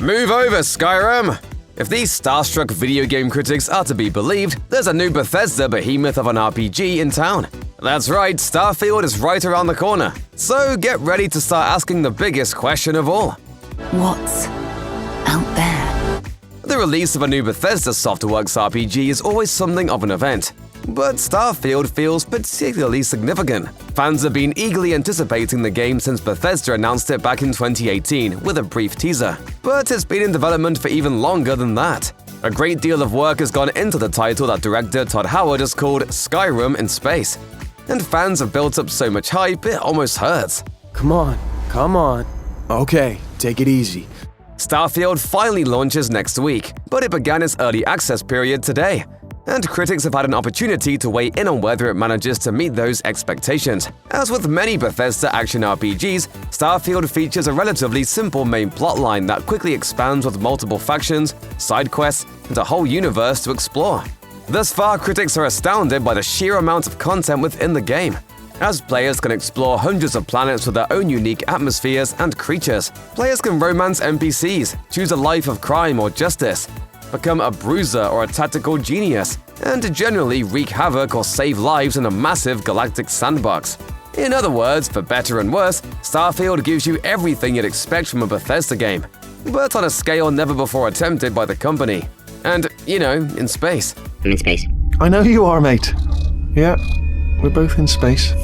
Move over, Skyrim! If these starstruck video game critics are to be believed, there's a new Bethesda behemoth of an RPG in town. That's right, Starfield is right around the corner. So get ready to start asking the biggest question of all. What's out there? The release of a new Bethesda Softworks RPG is always something of an event. But Starfield feels particularly significant. Fans have been eagerly anticipating the game since Bethesda announced it back in 2018 with a brief teaser. But it's been in development for even longer than that. A great deal of work has gone into the title that director Todd Howard has called Skyrim in space. And fans have built up so much hype it almost hurts. Come on. Okay, take it easy. Starfield finally launches next week, but it began its early access period today. And critics have had an opportunity to weigh in on whether it manages to meet those expectations. As with many Bethesda action RPGs, Starfield features a relatively simple main plotline that quickly expands with multiple factions, side quests, and a whole universe to explore. Thus far, critics are astounded by the sheer amount of content within the game, as players can explore hundreds of planets with their own unique atmospheres and creatures. Players can romance NPCs, choose a life of crime or justice, become a bruiser or a tactical genius, and generally wreak havoc or save lives in a massive galactic sandbox. In other words, for better and worse, Starfield gives you everything you'd expect from a Bethesda game, but on a scale never before attempted by the company. And, in space. I'm in space. I know you are, mate. Yeah, we're both in space.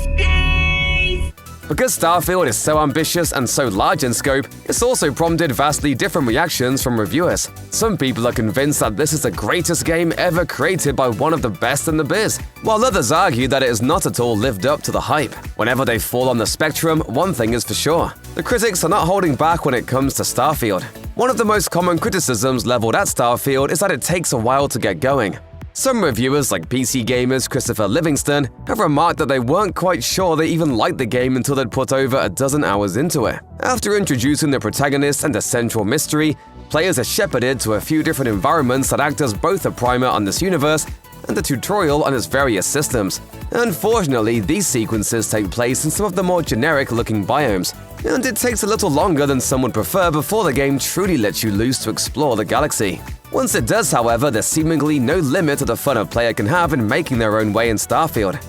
Because Starfield is so ambitious and so large in scope, it's also prompted vastly different reactions from reviewers. Some people are convinced that this is the greatest game ever created by one of the best in the biz, while others argue that it has not at all lived up to the hype. Whenever they fall on the spectrum, one thing is for sure: the critics are not holding back when it comes to Starfield. One of the most common criticisms leveled at Starfield is that it takes a while to get going. Some reviewers, like PC Gamer's Christopher Livingston, have remarked that they weren't quite sure they even liked the game until they'd put over a dozen hours into it. After introducing the protagonist and a central mystery, players are shepherded to a few different environments that act as both a primer on this universe and a tutorial on its various systems. Unfortunately, these sequences take place in some of the more generic-looking biomes, and it takes a little longer than some would prefer before the game truly lets you loose to explore the galaxy. Once it does, however, there's seemingly no limit to the fun a player can have in making their own way in Starfield.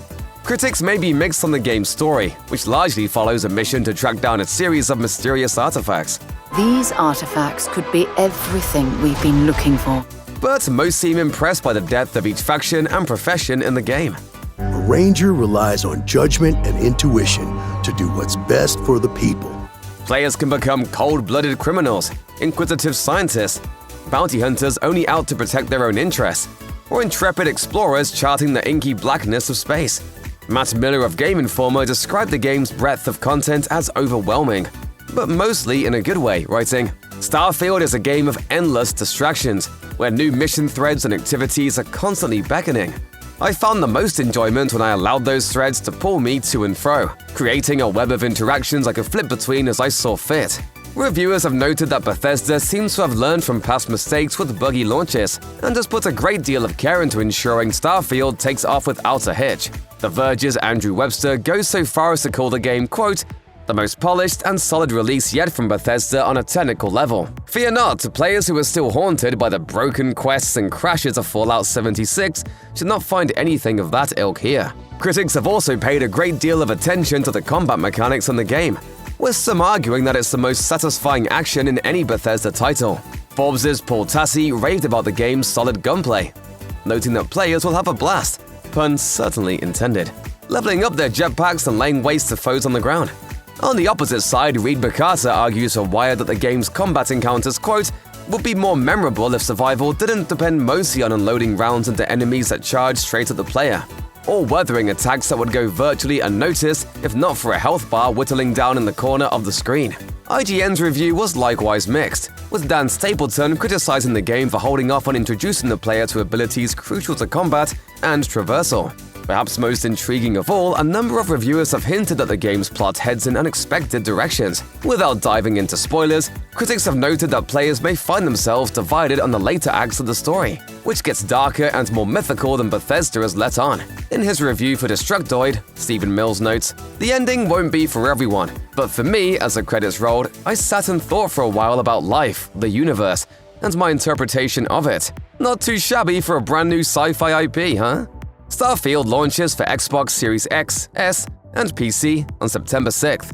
Critics may be mixed on the game's story, which largely follows a mission to track down a series of mysterious artifacts. These artifacts could be everything we've been looking for. But most seem impressed by the depth of each faction and profession in the game. A ranger relies on judgment and intuition to do what's best for the people. Players can become cold-blooded criminals, inquisitive scientists, bounty hunters only out to protect their own interests, or intrepid explorers charting the inky blackness of space. Matt Miller of Game Informer described the game's breadth of content as overwhelming, but mostly in a good way, writing, "Starfield is a game of endless distractions, where new mission threads and activities are constantly beckoning. I found the most enjoyment when I allowed those threads to pull me to and fro, creating a web of interactions I could flip between as I saw fit." Reviewers have noted that Bethesda seems to have learned from past mistakes with buggy launches, and has put a great deal of care into ensuring Starfield takes off without a hitch. The Verge's Andrew Webster goes so far as to call the game, quote, "the most polished and solid release yet from Bethesda on a technical level. Fear not, players who are still haunted by the broken quests and crashes of Fallout 76 should not find anything of that ilk here." Critics have also paid a great deal of attention to the combat mechanics in the game, with some arguing that it's the most satisfying action in any Bethesda title. Forbes' Paul Tassi raved about the game's solid gunplay, noting that players will have a blast, pun certainly intended, leveling up their jetpacks and laying waste to foes on the ground. On the opposite side, Reed Bacata argues for Wired that the game's combat encounters, quote, "would be more memorable if survival didn't depend mostly on unloading rounds into enemies that charge straight at the player, or weathering attacks that would go virtually unnoticed if not for a health bar whittling down in the corner of the screen." IGN's review was likewise mixed, with Dan Stapleton criticizing the game for holding off on introducing the player to abilities crucial to combat and traversal. Perhaps most intriguing of all, a number of reviewers have hinted that the game's plot heads in unexpected directions. Without diving into spoilers, critics have noted that players may find themselves divided on the later acts of the story, which gets darker and more mythical than Bethesda has let on. In his review for Destructoid, Stephen Mills notes, "The ending won't be for everyone, but for me, as the credits rolled, I sat and thought for a while about life, the universe, and my interpretation of it. Not too shabby for a brand new sci-fi IP, huh?" Starfield launches for Xbox Series X, S, and PC on September 6th.